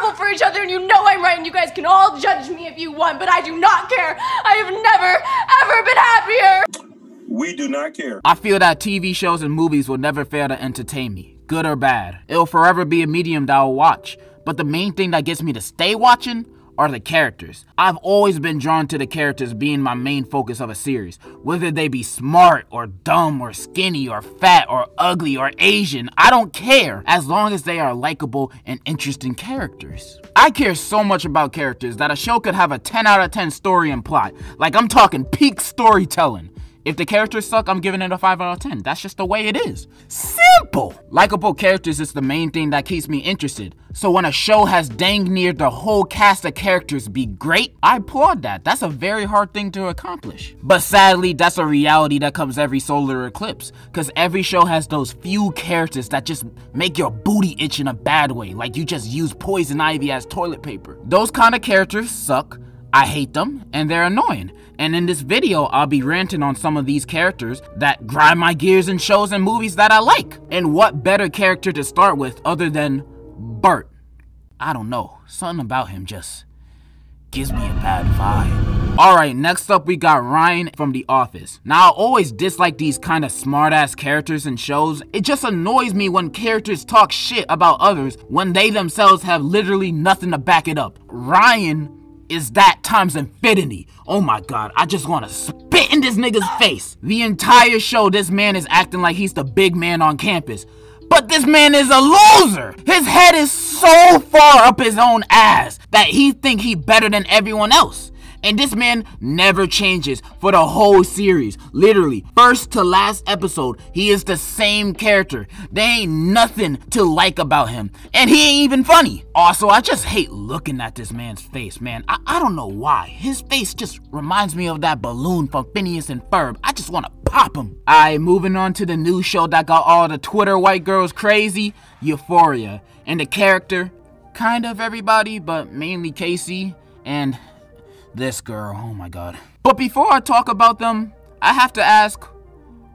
terrible for each other, and you know I'm right, and you guys can all judge me if you want, but I do not care. I have never, ever been happier. We do not care. I feel that TV shows and movies will never fail to entertain me, good or bad. It'll forever be a medium that I'll watch, but the main thing that gets me to stay watching are the characters. I've always been drawn to the characters being my main focus of a series, whether they be smart or dumb or skinny or fat or ugly or Asian. I don't care, as long as they are likable and interesting characters. I care so much about characters that a show could have a 10 out of 10 story and plot. Like, I'm talking peak storytelling. If the characters suck, I'm giving it a 5 out of 10. That's just the way it is. Simple! Likeable characters is the main thing that keeps me interested. So when a show has dang near the whole cast of characters be great, I applaud that. That's a very hard thing to accomplish. But sadly, that's a reality that comes every solar eclipse. Cause every show has those few characters that just make your booty itch in a bad way. Like you just use poison ivy as toilet paper. Those kind of characters suck. I hate them, and they're annoying. And in this video, I'll be ranting on some of these characters that grind my gears in shows and movies that I like. And what better character to start with other than Bert? I don't know, something about him just gives me a bad vibe. Alright, next up we got Ryan from The Office. Now, I always dislike these kind of smart-ass characters in shows. It just annoys me when characters talk shit about others when they themselves have literally nothing to back it up. Ryan is that times infinity. Oh my god, I just want to spit in this nigga's face. The entire show, this man is acting like he's the big man on campus. But this man is a loser. His head is so far up his own ass that he think he better than everyone else. And this man never changes for the whole series. Literally, first to last episode, he is the same character. There ain't nothing to like about him. And he ain't even funny. Also, I just hate looking at this man's face, man. I don't know why. His face just reminds me of that balloon from Phineas and Ferb. I just want to pop him. Alright, moving on to the new show that got all the Twitter white girls crazy, Euphoria. And the character, kind of everybody, but mainly Casey and this girl, oh my god. But before I talk about them, I have to ask,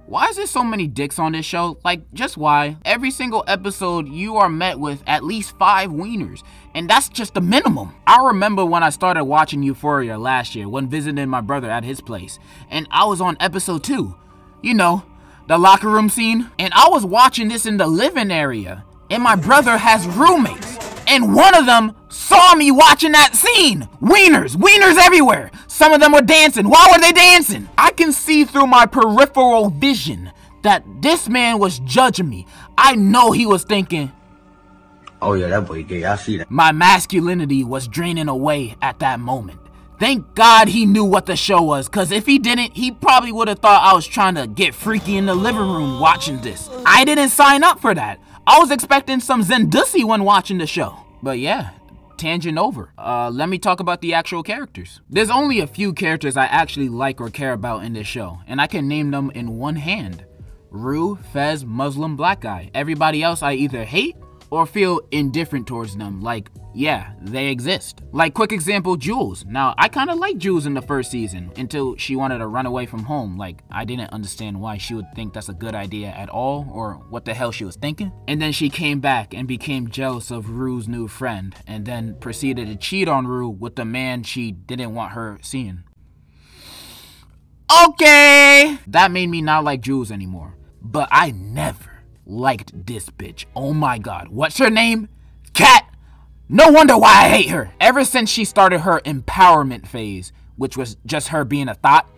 why is there so many dicks on this show? Like, just why? Every single episode, you are met with at least 5 wieners, and that's just the minimum. I remember when I started watching Euphoria last year, when visiting my brother at his place, and I was on episode 2. You know, the locker room scene. And I was watching this in the living area, and my brother has roommates. And one of them saw me watching that scene. Wieners everywhere. Some of them were dancing. Why were they dancing? I can see through my peripheral vision that this man was judging me. I know he was thinking, oh yeah, that boy gay, I see that. My masculinity was draining away at that moment. Thank God he knew what the show was, cause if he didn't, he probably would have thought I was trying to get freaky in the living room watching this. I didn't sign up for that. I was expecting some Zendussy when watching the show. But yeah, tangent over. Let me talk about the actual characters. There's only a few characters I actually like or care about in this show, and I can name them in one hand. Rue, Fez, Muslim, Black Guy. Everybody else I either hate or feel indifferent towards them. Like, yeah, they exist. Like, quick example, Jules. Now, I kind of liked Jules in the first season until she wanted to run away from home. Like, I didn't understand why she would think that's a good idea at all, or what the hell she was thinking. And then she came back and became jealous of Rue's new friend, and then proceeded to cheat on Rue with the man she didn't want her seeing. Okay! That made me not like Jules anymore. But I never liked this bitch. Oh my god. What's her name? Kat! No wonder why I hate her. Ever since she started her empowerment phase, which was just her being a thought,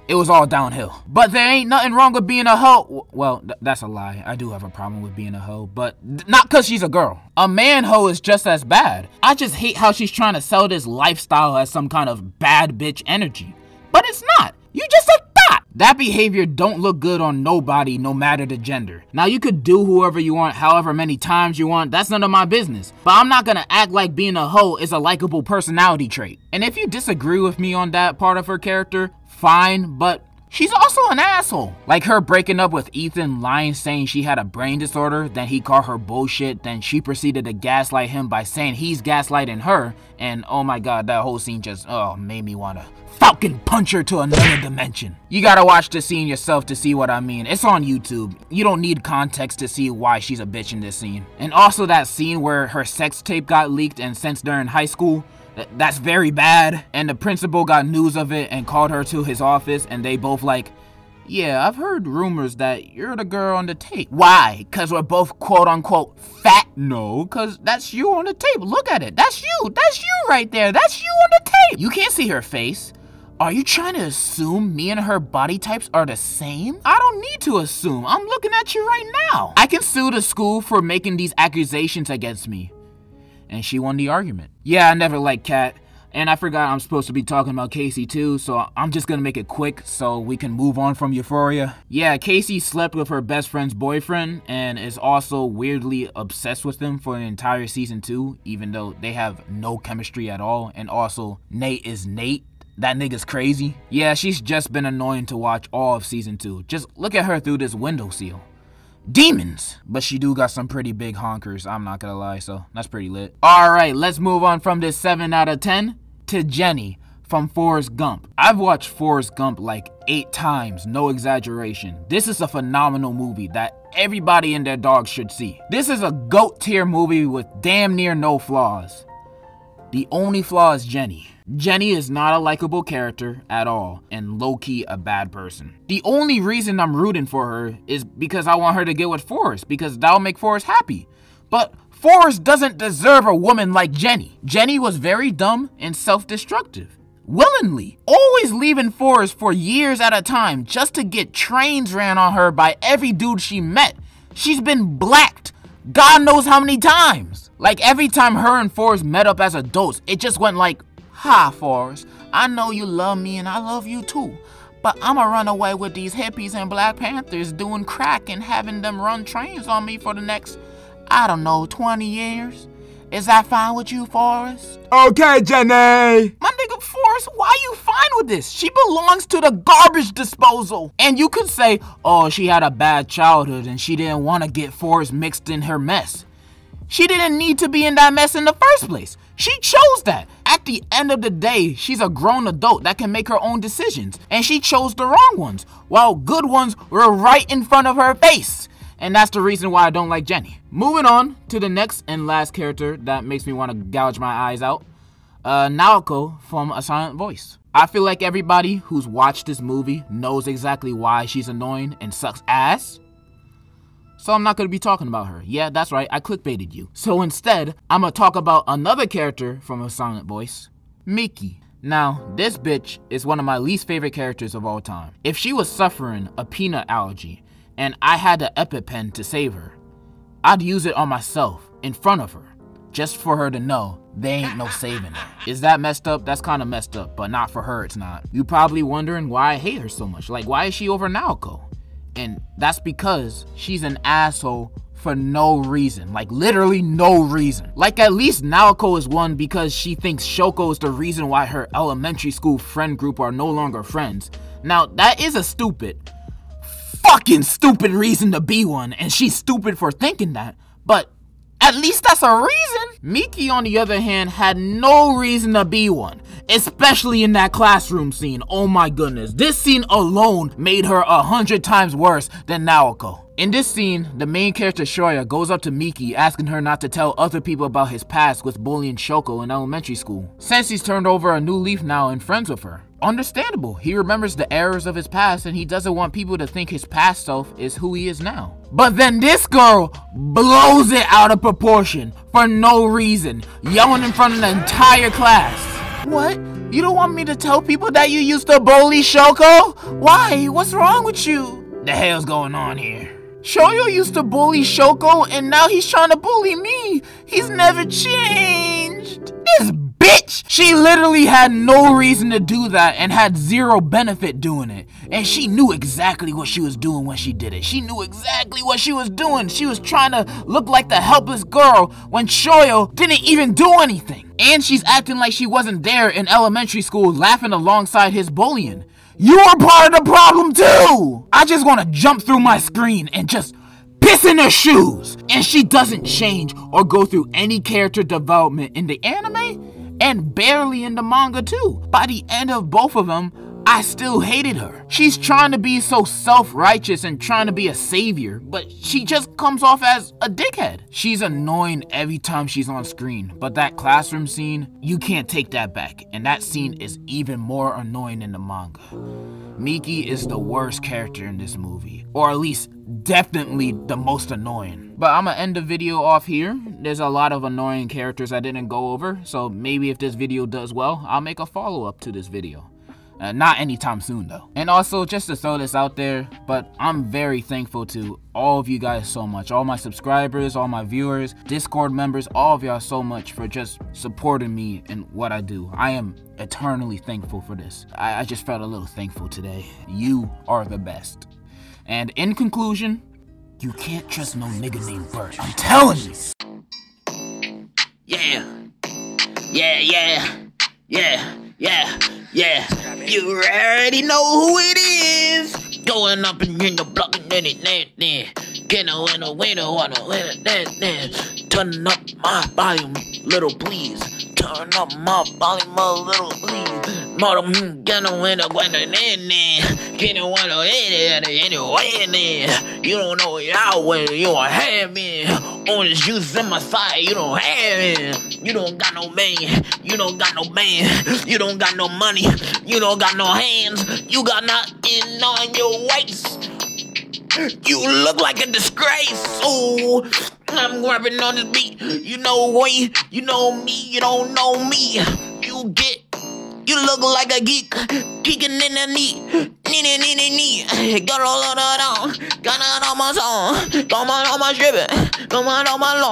it was all downhill. But there ain't nothing wrong with being a hoe. Well, that's a lie. I do have a problem with being a hoe, but not because she's a girl. A man hoe is just as bad. I just hate how she's trying to sell this lifestyle as some kind of bad bitch energy. But it's not. You just a thought. That behavior don't look good on nobody, no matter the gender. Now, you could do whoever you want, however many times you want. That's none of my business. But I'm not gonna act like being a hoe is a likable personality trait. And if you disagree with me on that part of her character, fine, but she's also an asshole. Like her breaking up with Ethan, lying saying she had a brain disorder, then he called her bullshit, then she proceeded to gaslight him by saying he's gaslighting her, and oh my god, that whole scene just, made me wanna Falcon punch her to another dimension. You gotta watch the scene yourself to see what I mean. It's on YouTube. You don't need context to see why she's a bitch in this scene. And also that scene where her sex tape got leaked and since they're in high school, that's very bad. And the principal got news of it and called her to his office and they both like, yeah, I've heard rumors that you're the girl on the tape. Why? Cause we're both quote unquote fat? No, cause that's you on the tape. Look at it. That's you. That's you right there. That's you on the tape. You can't see her face. Are you trying to assume me and her body types are the same? I don't need to assume. I'm looking at you right now. I can sue the school for making these accusations against me. And she won the argument. Yeah, I never liked Kat. And I forgot I'm supposed to be talking about Casey too, so I'm just gonna make it quick so we can move on from Euphoria. Yeah, Casey slept with her best friend's boyfriend and is also weirdly obsessed with him for the entire season 2, even though they have no chemistry at all. And also, Nate is Nate. That nigga's crazy. Yeah, she's just been annoying to watch all of season 2. Just look at her through this window seal. Demons! But she do got some pretty big honkers, I'm not gonna lie, so that's pretty lit. Alright, let's move on from this 7 out of 10 to Jenny from Forrest Gump. I've watched Forrest Gump like 8 times, no exaggeration. This is a phenomenal movie that everybody and their dog should see. This is a GOAT tier movie with damn near no flaws. The only flaw is Jenny. Jenny is not a likable character at all, and low-key a bad person. The only reason I'm rooting for her is because I want her to get with Forrest, because that'll make Forrest happy. But Forrest doesn't deserve a woman like Jenny. Jenny was very dumb and self-destructive. Willingly. Always leaving Forrest for years at a time just to get trains ran on her by every dude she met. She's been blacked God knows how many times. Like every time her and Forrest met up as adults, it just went like, hi, Forrest. I know you love me and I love you too. But I'ma run away with these hippies and Black Panthers doing crack and having them run trains on me for the next, I don't know, 20 years. Is that fine with you, Forrest? Okay, Jenny. My nigga, Forrest, why you fine with this? She belongs to the garbage disposal. And you could say, oh, she had a bad childhood and she didn't want to get Forrest mixed in her mess. She didn't need to be in that mess in the first place. She chose that. At the end of the day, she's a grown adult that can make her own decisions. And she chose the wrong ones, while good ones were right in front of her face. And that's the reason why I don't like Jenny. Moving on to the next and last character that makes me want to gouge my eyes out. Naoko from A Silent Voice. I feel like everybody who's watched this movie knows exactly why she's annoying and sucks ass. So I'm not going to be talking about her. Yeah, that's right, I clickbaited you. So instead, I'm going to talk about another character from A Silent Voice, Miki. Now, this bitch is one of my least favorite characters of all time. If she was suffering a peanut allergy, and I had the EpiPen to save her, I'd use it on myself, in front of her, just for her to know there ain't no saving her. Is that messed up? That's kind of messed up, but not for her, it's not. You probably wondering why I hate her so much. Like, why is she over Naoko? And that's because she's an asshole for no reason. Like, literally no reason. Like, at least Naoko is one because she thinks Shoko is the reason why her elementary school friend group are no longer friends. Now, that is a fucking stupid reason to be one, and she's stupid for thinking that, but at least that's a reason. Miki, on the other hand, had no reason to be one, especially in that classroom scene. Oh my goodness, this scene alone made her 100 times worse than Naoko. In this scene, the main character Shoya goes up to Miki asking her not to tell other people about his past with bullying Shoko in elementary school, since he's turned over a new leaf now and friends with her. Understandable, he remembers the errors of his past and he doesn't want people to think his past self is who he is now. But then this girl blows it out of proportion for no reason, yelling in front of the entire class. What? You don't want me to tell people that you used to bully Shoko? Why? What's wrong with you? The hell's going on here? Shoyo used to bully Shoko and now he's trying to bully me. He's never changed. This bitch! She literally had no reason to do that and had zero benefit doing it. And she knew exactly what she was doing when she did it. She knew exactly what she was doing. She was trying to look like the helpless girl when Shoyo didn't even do anything. And she's acting like she wasn't there in elementary school laughing alongside his bullying. You are part of the problem too! I just want to jump through my screen and just piss in her shoes. And she doesn't change or go through any character development in the anime and barely in the manga too. By the end of both of them, I still hated her. She's trying to be so self-righteous and trying to be a savior, but she just comes off as a dickhead. She's annoying every time she's on screen, but that classroom scene, you can't take that back, and that scene is even more annoying in the manga. Miki is the worst character in this movie, or at least definitely the most annoying. But I'm gonna end the video off here. There's a lot of annoying characters I didn't go over, so maybe if this video does well, I'll make a follow-up to this video. Not anytime soon though. And also, just to throw this out there, but I'm very thankful to all of you guys so much. All my subscribers, all my viewers, Discord members, all of y'all so much for just supporting me and what I do. I am eternally thankful for this. I just felt a little thankful today. You are the best. And in conclusion, you can't trust no nigga named Bert. I'm telling you. Yeah. You already know who it is. Going up and in the block and then it. Get a winner, wanna win it. Turn up my volume, little please. Turn up my volume a little please. Mother, get a winner, get a winner, anyway. You don't know how when you are having orange juice in my side. You don't have it. You don't got no man. You don't got no man. You don't got no money. You don't got no hands. You got nothing on your waist. You look like a disgrace. Ooh, I'm grabbing on this beat. You know way, you know me, you don't know me. You look like a geek, geeking in the knee. Got all on my song, come on my shipping, come on my long.